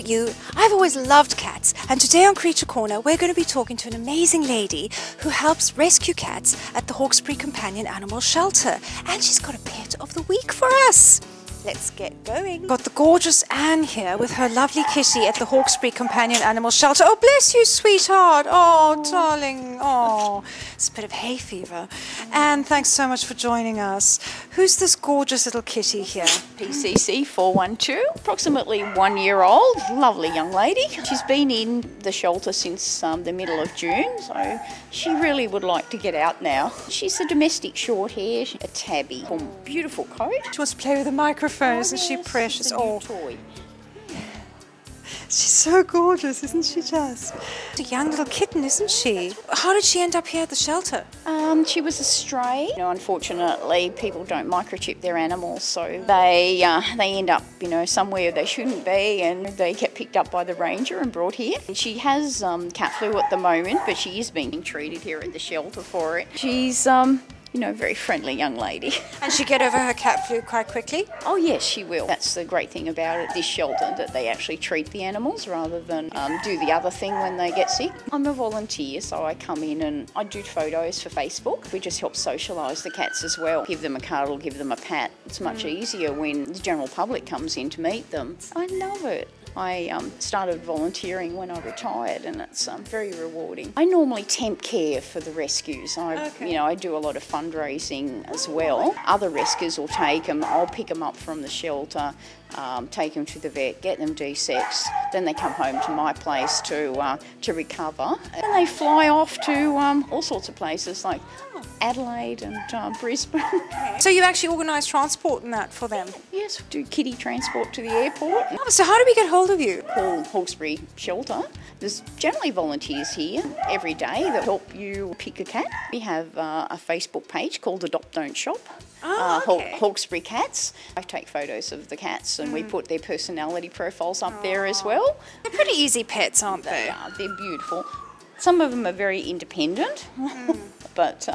about you, I've always loved cats, and today on Creature Corner we're going to be talking to an amazing lady who helps rescue cats at the Hawkesbury Companion Animal Shelter, and she's got a pet of the week for us. Let's get going. Got the gorgeous Anne here with her lovely kitty at the Hawkesbury Companion Animal Shelter. Oh, bless you, sweetheart. Oh, darling. Oh, it's a bit of hay fever. Anne, thanks so much for joining us. Who's this gorgeous little kitty here? PCC 412, approximately 1 year old, lovely young lady. She's been in the shelter since the middle of June, so she really would like to get out now. She's a domestic short hair, a tabby, beautiful coat. She wants to play with the microphone. Isn't she precious? Oh, toy. She's so gorgeous, isn't she just? A young little kitten, isn't she? How did she end up here at the shelter? She was a stray. Unfortunately, people don't microchip their animals, so they end up, somewhere they shouldn't be, and they get picked up by the ranger and brought here. She has cat flu at the moment, but she is being treated here at the shelter for it. She's very friendly young lady. And she get over her cat flu quite quickly? Oh yes, she will. That's the great thing about it, this shelter, that they actually treat the animals rather than do the other thing when they get sick. I'm a volunteer, so I come in and I do photos for Facebook. We just help socialise the cats as well. Give them a cuddle, give them a pat. It's much easier when the general public comes in to meet them. I love it. I started volunteering when I retired, and it's very rewarding. I normally temp care for the rescues. I do a lot of fundraising as well. Other rescues will take them. I'll pick them up from the shelter, take them to the vet, get them desexed. Then they come home to my place to recover. And they fly off to all sorts of places like Adelaide and Brisbane. So you actually organise transport and that for them? Yes, do kitty transport to the airport. Oh, so how do we get hold of you? Call Hawkesbury Shelter. There's generally volunteers here every day that help you pick a cat. We have a Facebook page called Adopt Don't Shop. Hawkesbury Cats. I take photos of the cats and we put their personality profiles up there as well. They're pretty easy pets, aren't they? They are. They're beautiful. Some of them are very independent, but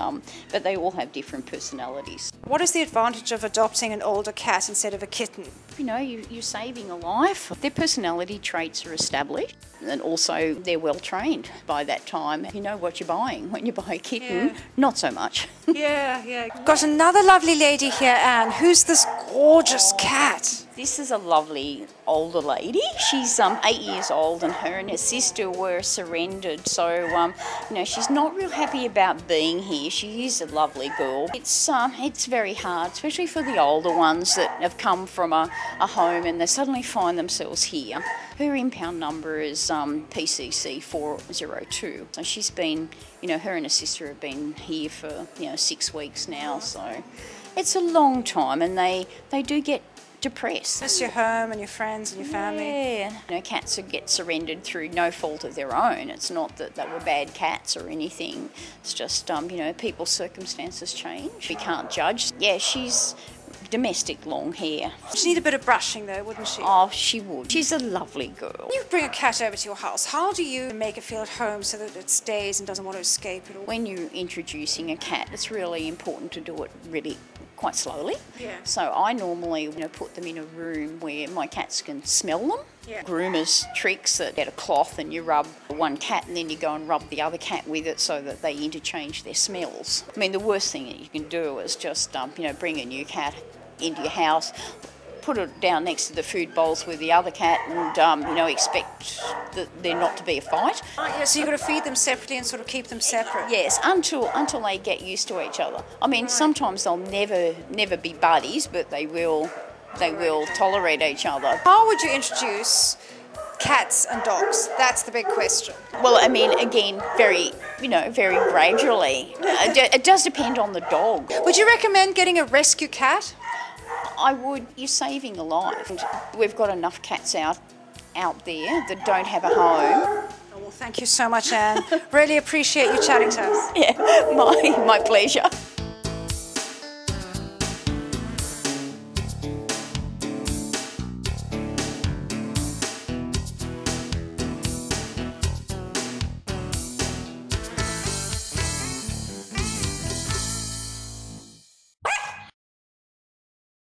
they all have different personalities. What is the advantage of adopting an older cat instead of a kitten? You're saving a life. Their personality traits are established, and also they're well trained by that time. You know what you're buying. When you buy a kitten, not so much. Yeah. Got another lovely lady here, Anne. Who's this gorgeous cat? This is a lovely older lady. She's 8 years old, and her and her sister were surrendered. So, she's not real happy about being here. She is a lovely girl. It's very hard, especially for the older ones that have come from a home and they suddenly find themselves here. Her impound number is PCC 402. So she's been, her and her sister have been here for 6 weeks now. So it's a long time, and they do get depressed. Miss your home and your friends and your family. Yeah. Cats get surrendered through no fault of their own. It's not that they were bad cats or anything. It's just, people's circumstances change. We can't judge. Yeah, she's domestic long hair. She'd need a bit of brushing though, wouldn't she? Oh, she would. She's a lovely girl. You bring a cat over to your house. How do you make it feel at home so that it stays and doesn't want to escape at all? When you're introducing a cat, it's really important to do it really quite slowly. Yeah. So I normally put them in a room where my cats can smell them. Yeah. Groomers tricks that get a cloth and you rub one cat and then you go and rub the other cat with it so that they interchange their smells. I mean, the worst thing that you can do is just bring a new cat into your house, put it down next to the food bowls with the other cat, and expect there not to be a fight. Oh, yeah, so you've got to feed them separately and sort of keep them separate. Yes, until they get used to each other. I mean, sometimes they'll never be buddies, but they will tolerate each other. How would you introduce cats and dogs? That's the big question. Well, I mean, again, very gradually. It does depend on the dog. Would you recommend getting a rescue cat? I would. You're saving a life. We've got enough cats out there that don't have a home. Oh, well, thank you so much, Anne. Really appreciate you chatting to us. Yeah, my pleasure.